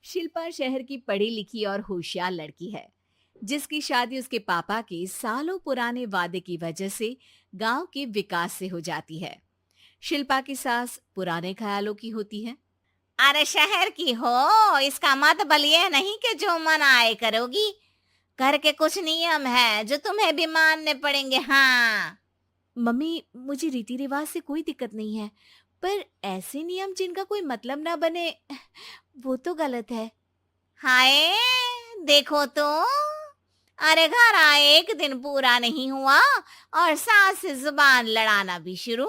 शिल्पा शहर की पढ़ी लिखी और होशियार लड़की है, जिसकी शादी उसके पापा के सालों पुराने वादे की वजह से गांव के विकास से हो जाती है। शिल्पा की सास पुराने ख्यालों की होती है। अरे शहर की हो, इसका मतलब ये नहीं कि जो मन आए करोगी। घर के कुछ नियम है जो तुम्हें भी मानने पड़ेंगे। हाँ। मम्मी, मुझे रीति रिवाज से कोई दिक्कत नहीं है, पर ऐसे नियम जिनका कोई मतलब ना बने, वो तो गलत है। हाय, देखो तो। अरे घर आए एक दिन पूरा नहीं हुआ और सास से जुबान लड़ाना भी शुरू।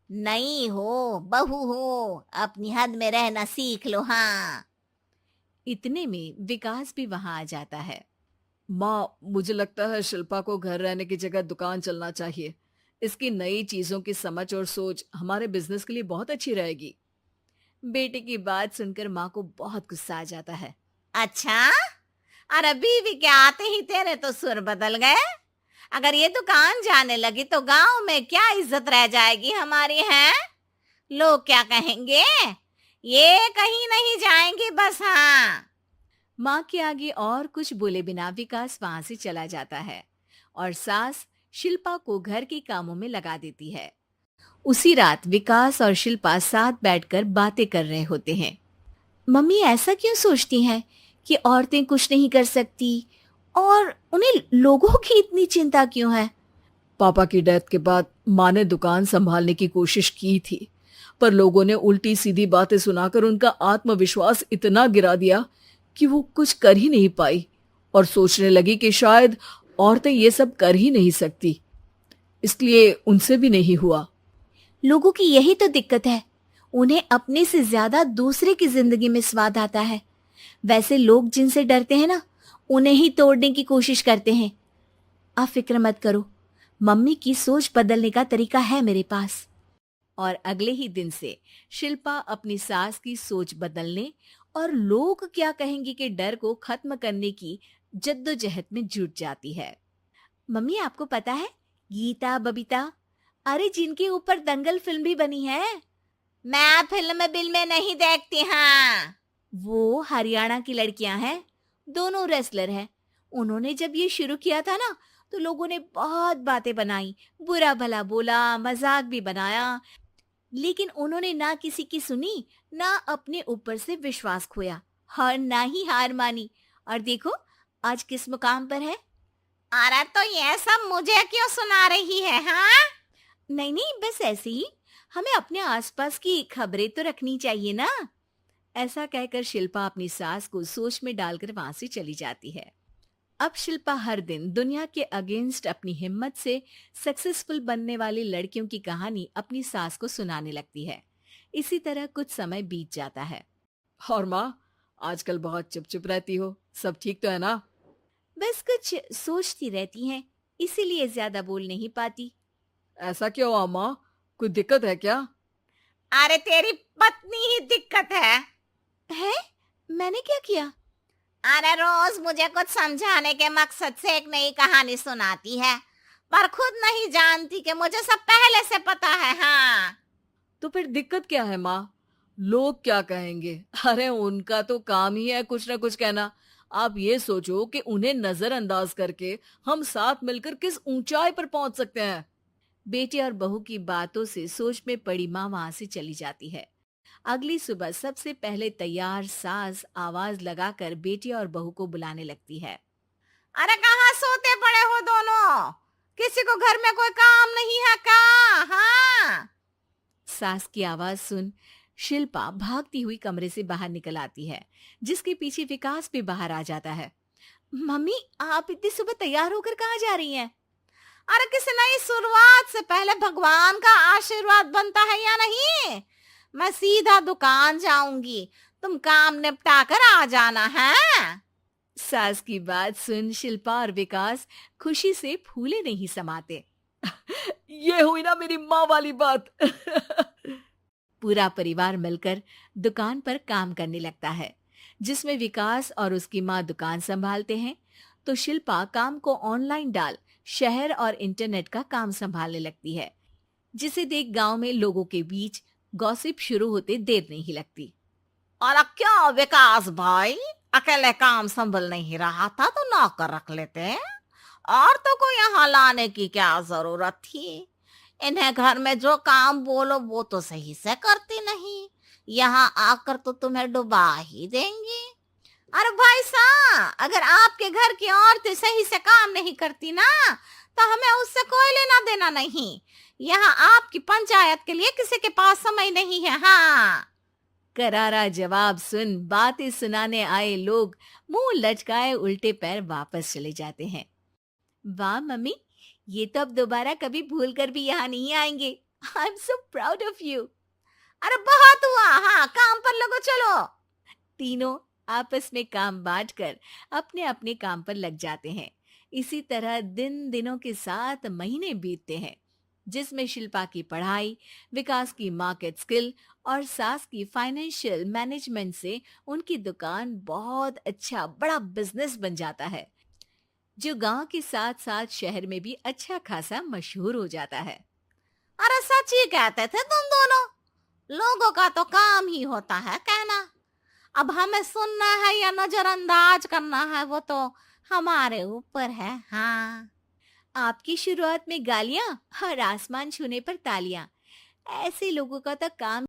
नहीं हो, बहू हो, अपनी हद में रहना सीख लो। हाँ। इतने में विकास भी वहां आ जाता है। माँ, मुझे लगता है शिल्पा को घर रहने की जगह दुकान चलना चाहिए। इसकी नई चीजों की समझ और सोच हमारे बिजनेस के लिए बहुत अच्छी रहेगी। बेटे की बात सुनकर माँ को बहुत गुस्सा आ जाता है। अच्छा, अरे बीवी के आते ही तेरे तो सुर बदल गए। अगर ये दुकान जाने लगी तो गांव में क्या इज्जत रह जाएगी हमारी है? लोग क्या कहेंगे? ये कहीं नहीं जाएंगी बस। हाँ। माँ के आगे और कुछ बोले बिना विकास वहां से चला जाता है और सास शिल्पा को घर के कामों में लगा देती है। उसी रात विकास और शिल्पा साथ बैठकर बातें कर रहे होते हैं। मम्मी ऐसा क्यों सोचती हैं कि औरतें कुछ नहीं कर सकती, और उन्हें लोगों की इतनी चिंता क्यों है? पापा की डेथ के बाद माँ ने दुकान संभालने की कोशिश की थी, पर लोगों ने उल्टी सीधी बातें सुनाकर उनका आत्मविश्वास इतना गिरा दिया कि वो कुछ कर ही नहीं पाई और सोचने लगी कि शायद औरतें ये सब कर ही नहीं सकती। इसलिए उनसे भी नहीं हुआ। लोगों की यही तो दिक्कत है, उन्हें अपने से ज्यादा दूसरे की जिंदगी में स्वाद आता है। वैसे लोग जिनसे डरते हैं ना, उन्हें ही तोड़ने की कोशिश करते हैं। आप फिक्र मत करो, मम्मी की सोच बदलने का तरीका है मेरे पास। और अगले ही दिन से शिल्पा अपनी सास की सोच बदलने और लोग क्या कहेंगे के डर को खत्म करने की जद्दोजहद में जुट जाती है। मम्मी, आपको पता है, गीता बबीता, अरे जिनके ऊपर दंगल फिल्म भी बनी है, मैं फिल्म बिल में नहीं देखती। हाँ। वो हरियाणा की लड़कियां हैं। दोनों रेसलर हैं। उन्होंने जब ये शुरू किया था ना, तो लोगों ने बहुत बातें बनाई, बुरा भला बोला, मजाक भी बनाया, लेकिन उन्होंने ना किसी की सुनी, ना अपने ऊपर से विश्वास खोया और ना ही हार मानी। और देखो आज किस मुकाम पर है। अरे तो ये सब मुझे क्यों सुना रही है? हाँ। नहीं नहीं, बस ऐसे ही, हमें अपने आसपास की खबरें तो रखनी चाहिए ना। ऐसा कहकर शिल्पा अपनी सास को सोच में डालकर वहां से चली जाती है। अब शिल्पा हर दिन दुनिया के अगेंस्ट अपनी हिम्मत से सक्सेसफुल बनने वाली लड़कियों की कहानी अपनी सास को सुनाने लगती है। इसी तरह कुछ समय बीत जाता है। और माँ, आजकल बहुत चुप चुप रहती हो, सब ठीक तो है ना? बस कुछ सोचती रहती हैं, इसीलिए ज्यादा बोल नहीं पाती। ऐसा क्यों हुआ माँ? कोई दिक्कत है क्या? अरे तेरी पत्नी ही दिक्कत है? मैंने क्या किया? अरे रोज मुझे कुछ समझाने के मकसद से एक नई कहानी सुनाती है, पर खुद नहीं जानती कि मुझे सब पहले से पता है। हाँ। तो फिर दिक्कत क्या है माँ? लोग क्या कहेंगे? अरे उनका तो काम ही है कुछ ना कुछ कहना। आप ये सोचो कि उन्हें नजरअंदाज करके हम साथ मिलकर किस ऊंचाई पर पहुंच सकते हैं। बेटे और बहू की बातों से सोच में पड़ी माँ वहां से चली जाती है। अगली सुबह सबसे पहले तैयार सास आवाज लगाकर बेटी और बहू को बुलाने लगती है। अरे कहाँ सोते पड़े हो दोनों? किसी को घर में कोई काम नहीं है का? हाँ। सास की आवाज सुन शिल्पा भागती हुई कमरे से बाहर निकल आती है, जिसके पीछे विकास भी बाहर आ जाता है। मम्मी, आप इतनी सुबह तैयार होकर कहाँ जा रही हैं? अरे किसी नई शुरुआत से पहले भगवान का आशीर्वाद बनता है या नहीं? मैं सीधा दुकान जाऊंगी, तुम काम निपटा कर आ जाना है। सास की बात सुन शिल्पा और विकास खुशी से फूले नहीं समाते। ये हुई ना मेरी माँ वाली बात। पूरा परिवार मिलकर दुकान पर काम करने लगता है, जिसमें विकास और उसकी माँ दुकान संभालते हैं, तो शिल्पा काम को ऑनलाइन डाल शहर और इंटरनेट का काम संभालने लगती है, जिसे देख गांव में लोगों के बीच गॉसिप शुरू होते देर नहीं लगती। और क्या विकास भाई, अकेले काम संभल नहीं रहा था तो नौकर रख लेते। औरतों को यहाँ लाने की क्या जरूरत थी? इन्हें घर में जो काम बोलो वो तो सही से करती नहीं, यहाँ आकर तो तुम्हें डुबा ही देंगी। अरे भाई साहब, अगर आपके घर की औरतें सही से काम नहीं करती ना, तो हमें उससे कोई लेना देना नहीं। यहाँ आपकी पंचायत के लिए किसी के पास समय नहीं है। हाँ, करारा जवाब सुन बातें सुनाने आए लोग मुंह लटकाए उल्टे पैर वापस चले जाते हैं। वाह मम्मी, ये तो अब दोबारा कभी भूल कर भी यहाँ नहीं आएंगे। I am so proud of you. अरे बहुत हुआ, हाँ काम पर लगो चलो। तीनों आपस में काम बांटकर अपने अपने काम पर लग जाते हैं। इसी तरह दिन दिनों के साथ महीने बीतते हैं, जिसमें शिल्पा की पढ़ाई, विकास की मार्केट स्किल और सास की फाइनेंशियल मैनेजमेंट से उनकी दुकान बहुत अच्छा बड़ा बिजनेस बन जाता है, जो गांव के साथ साथ शहर में भी अच्छा खासा मशहूर हो जाता है। अरे सच ही कहते थे तुम दोनों, लोगों का तो काम ही होता है कहना। अब हमें सुनना है या नजरअंदाज करना है वो तो हमारे ऊपर है। हाँ, आपकी शुरुआत में गालियां और आसमान छूने पर तालियां, ऐसे लोगों का तो काम